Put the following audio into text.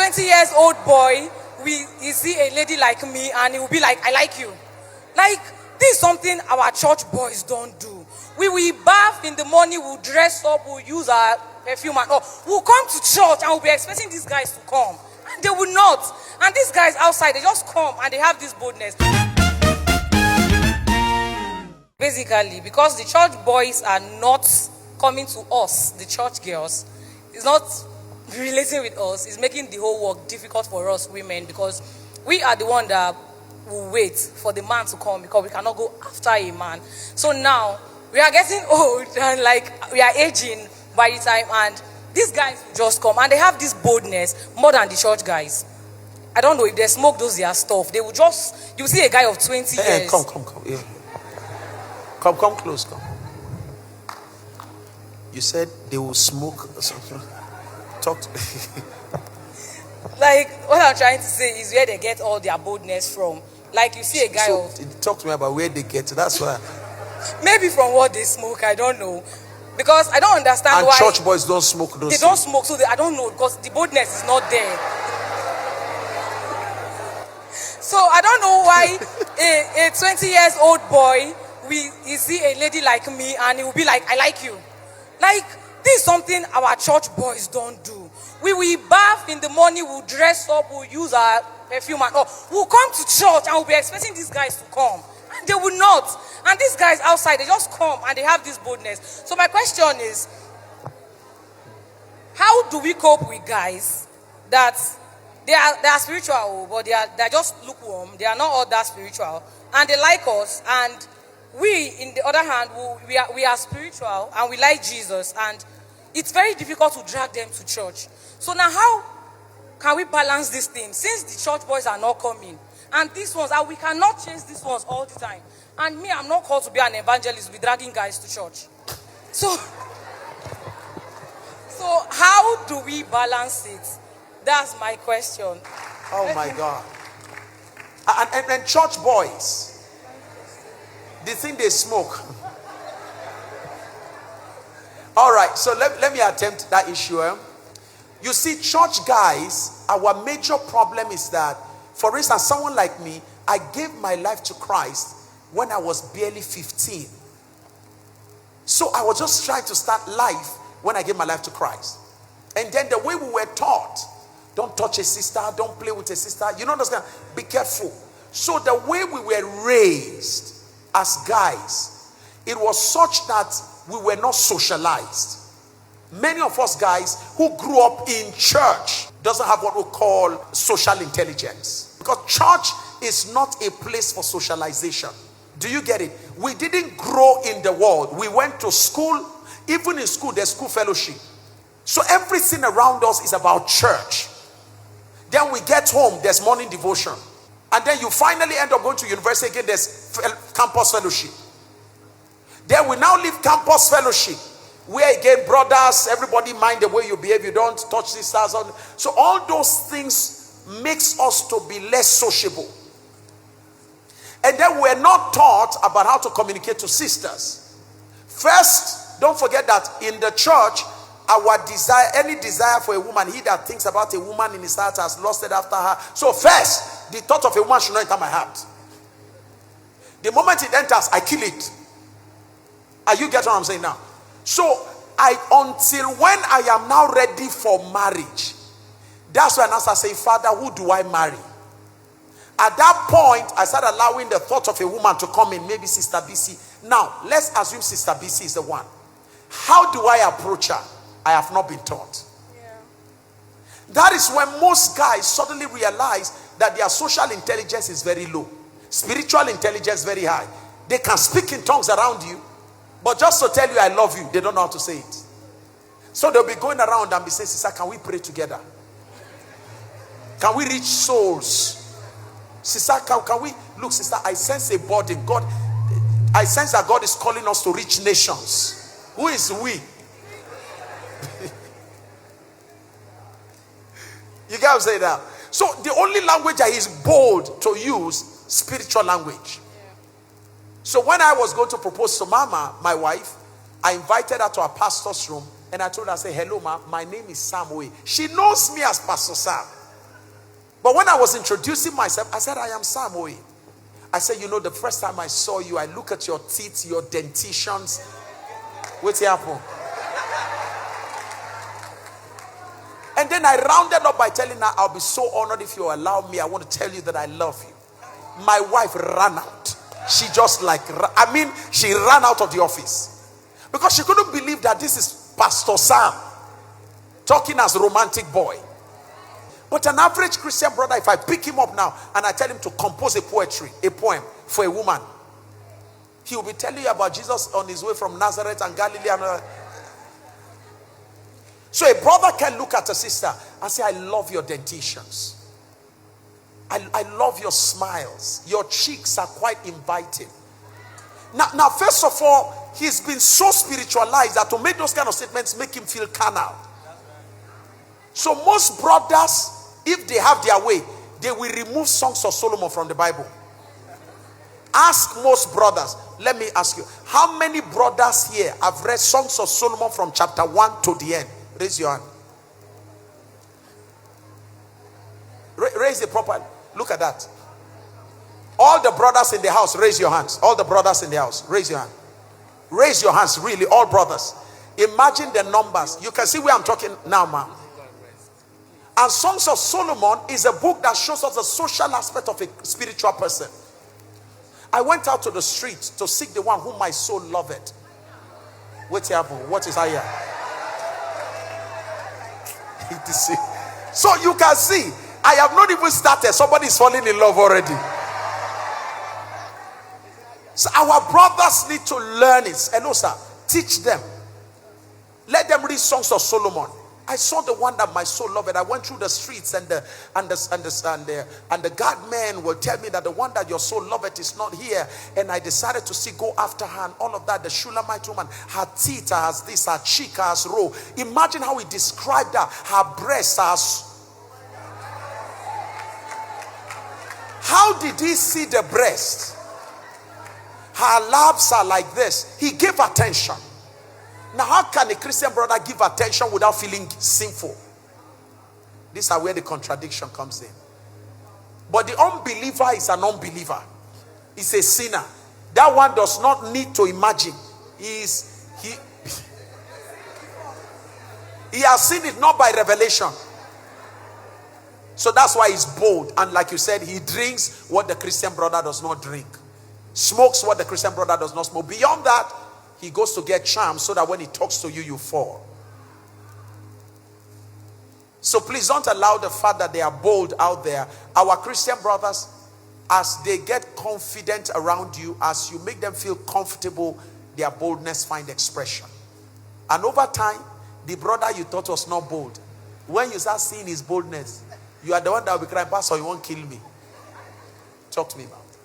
20 years old boy he see a lady like me and he will be like, I like you. Like, this is something our church boys don't do. We will bath in the morning, we'll dress up, we'll use our perfume and all. We'll come to church and we'll be expecting these guys to come. And they will not. And these guys outside, they just come and they have this boldness. Basically, because the church boys are not coming to us, the church girls, it's not relating with us, it's making the whole work difficult for us women, because we are the one that will wait for the man to come, because we cannot go after a man. So now we are getting old and like we are aging by the time, and these guys will just come and they have this boldness more than the church guys. I don't know if they smoke those their stuff. They will just, you see a guy of 20 years. Come. Yeah. Come close, come. You said they will smoke something. Talk to Like, what I'm trying to say is where they get all their boldness from. Like, you see a guy talk to me about where they get it. That's why. Maybe from what they smoke, I don't know. Because I don't understand and why. Church boys don't smoke those They don't smoke, so I don't know, because the boldness is not there. So I don't know why a 20 years old boy he see a lady like me and he will be like, I like you. Like, this is something our church boys don't do. We will bath in the morning, we'll dress up, we'll use our perfume and all. We'll come to church and we'll be expecting these guys to come. And they will not. And these guys outside, they just come and they have this boldness. So my question is, how do we cope with guys that they are spiritual, but they're just lukewarm, they are not all that spiritual, and they like us, and we, in the other hand, we are spiritual and we like Jesus, and it's very difficult to drag them to church. So now how can we balance this thing? Since the church boys are not coming, and these ones, and we cannot chase these ones all the time. And me, I'm not called to be an evangelist, to be dragging guys to church. So how do we balance it? That's my question. Oh my God. And church boys, they think they smoke. All right, so let me attempt that issue. You see, church guys, our major problem is that, for instance, someone like me, I gave my life to Christ when I was barely 15. So I was just trying to start life when I gave my life to Christ. And then the way we were taught, don't touch a sister, don't play with a sister. You don't understand? Be careful. So the way we were raised as guys, it was such that we were not socialized. Many of us guys who grew up in church doesn't have what we call social intelligence, because church is not a place for socialization. Do you get it? We didn't grow in the world. We went to school. Even in school, there's school fellowship. So everything around us is about church. Then we get home, there's morning devotion. And then you finally end up going to university again, there's campus fellowship. Then we now leave campus fellowship, where again, brothers, everybody mind the way you behave, you don't touch sisters. So all those things makes us to be less sociable. And then we're not taught about how to communicate to sisters. First, don't forget that in the church, our desire, any desire for a woman, he that thinks about a woman in his heart has lusted after her. So first, the thought of a woman should not enter my heart. The moment it enters, I kill it. Are you getting what I'm saying now? So until when I am now ready for marriage, that's when I start saying, Father, who do I marry? At that point, I started allowing the thought of a woman to come in, maybe Sister BC. Now, let's assume Sister BC is the one. How do I approach her? I have not been taught. Yeah. That is when most guys suddenly realize that their social intelligence is very low. Spiritual intelligence very high. They can speak in tongues around you, but just to tell you I love you, they don't know how to say it. So they'll be going around and be saying, Sister, can we pray together? Can we reach souls? Sister, can we? Look, sister, I sense a burden. God, I sense that God is calling us to reach nations. Who is we? You guys say that. So the only language that is bold to use, spiritual language. Yeah. So when I was going to propose to Mama, my wife, I invited her to our pastor's room and I told her, I said, hello, ma, my name is Samuel. She knows me as Pastor Sam. But when I was introducing myself, I said, I am Sam Oye. I said, you know, the first time I saw you, I look at your teeth, your dentitions. What's happening? And then I rounded up by telling her, I'll be so honored if you allow me. I want to tell you that I love you. My wife ran out. She just she ran out of the office. Because she couldn't believe that this is Pastor Sam talking as romantic boy. But an average Christian brother, if I pick him up now and I tell him to compose a poem for a woman, he will be telling you about Jesus on his way from Nazareth and Galilee. So a brother can look at a sister and say, I love your dentitions. I love your smiles. Your cheeks are quite inviting. Now, first of all, he's been so spiritualized that to make those kind of statements make him feel carnal. So most brothers, if they have their way, they will remove Songs of Solomon from the Bible. Ask most brothers. Let me ask you, how many brothers here have read Songs of Solomon from chapter 1 to the end? Raise your hand. Raise it properly. Look at that. All the brothers in the house, raise your hands. All the brothers in the house, raise your hand. Raise your hands, really, all brothers. Imagine the numbers. You can see where I'm talking now, ma'am. And Songs of Solomon is a book that shows us the social aspect of a spiritual person. I went out to the street to seek the one whom my soul loved. What's happening? What is here? So you can see, I have not even started. Somebody is falling in love already. So our brothers need to learn it. Hello, sir. Teach them. Let them read Songs of Solomon. I saw the one that my soul loved. I went through the streets and the guard men will tell me that the one that your soul loved is not here. And I decided to go after her and all of that. The Shulamite woman, her teeth has this, her cheek has row. Imagine how he described her. Her breasts are. How did he see the breast? Her labs are like this. He gave attention. Now, how can a Christian brother give attention without feeling sinful? These are where the contradiction comes in. But the unbeliever is an unbeliever. He's a sinner. That one does not need to imagine. He has seen it not by revelation. So that's why he's bold. And like you said, he drinks what the Christian brother does not drink. Smokes what the Christian brother does not smoke. Beyond that, he goes to get charms so that when he talks to you, you fall. So please don't allow the fact that they are bold out there. Our Christian brothers, as they get confident around you, as you make them feel comfortable, their boldness find expression. And over time, the brother you thought was not bold, when you start seeing his boldness, you are the one that will be crying, Pastor, you won't kill me. Talk to me about it.